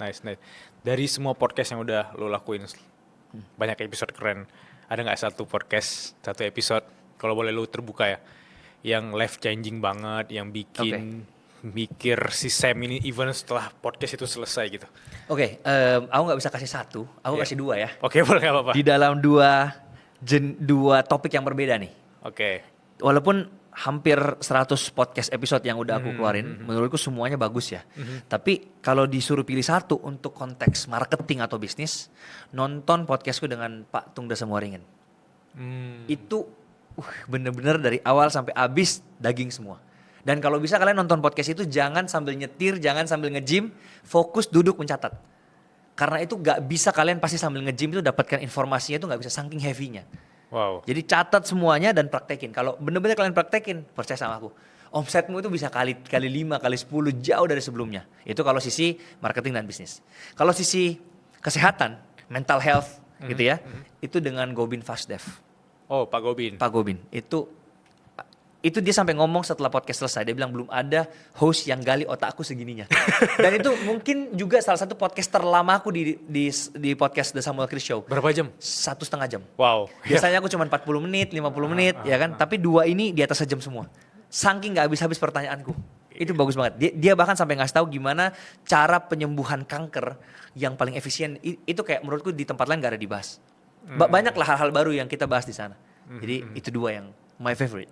Nice. Dari semua podcast yang udah lo lakuin, banyak episode keren. Ada nggak satu podcast, satu episode, kalau boleh lo terbuka ya, yang life changing banget, yang bikin mikir si Sam ini even setelah podcast itu selesai gitu? Oke, aku nggak bisa kasih satu, aku Iya. kasih dua ya. Oke, boleh, nggak apa-apa. Di dalam dua topik yang berbeda nih. Oke. Walaupun hampir 100 podcast episode yang udah aku keluarin, menurutku semuanya bagus ya. Tapi kalau disuruh pilih satu untuk konteks marketing atau bisnis, nonton podcastku dengan Pak Tung Dasa Muaringin. Itu bener-bener dari awal sampai habis daging semua. Dan kalau bisa kalian nonton podcast itu jangan sambil nyetir, jangan sambil nge-gym, fokus duduk mencatat. Karena itu gak bisa kalian pasti sambil nge-gym itu dapatkan informasinya itu gak bisa saking heavy-nya. Wow. Jadi catat semuanya dan praktekin. Kalau bener-bener kalian praktekin, percaya sama aku, omsetmu itu bisa kali 5, kali 10 jauh dari sebelumnya. Itu kalau sisi marketing dan bisnis. Kalau sisi kesehatan, mental health gitu ya, itu dengan Gobin Fasdev. Oh, Pak Gobin. Pak Gobin, itu dia sampai ngomong setelah podcast selesai, dia bilang belum ada host yang gali otakku segininya. Dan itu mungkin juga salah satu podcast terlama aku di podcast The Samuel Chris Show. Berapa jam? 1,5 jam. Wow. Biasanya aku cuma 40 menit, 50 menit ya kan. Tapi dua ini di atas sejam semua. Saking gak habis-habis pertanyaanku. Itu bagus banget. Dia bahkan sampai ngasih tahu gimana cara penyembuhan kanker yang paling efisien. Itu kayak menurutku di tempat lain gak ada dibahas. Banyaklah hal-hal baru yang kita bahas di sana. Jadi itu dua yang my favorite.